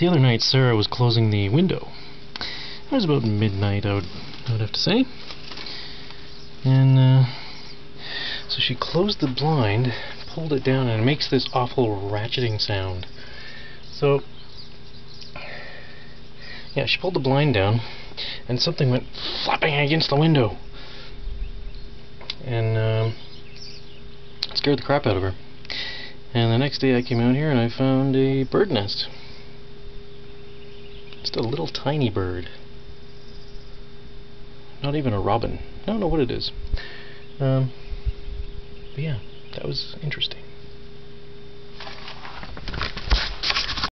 the other night Sarah was closing the window. It was about midnight, I would have to say. And so she closed the blind, pulled it down, and it makes this awful ratcheting sound. So yeah, she pulled the blind down, and something went flapping against the window, and it scared the crap out of her. And the next day I came out here and I found a bird nest. Just a little tiny bird. Not even a robin. I don't know what it is. But yeah, that was interesting.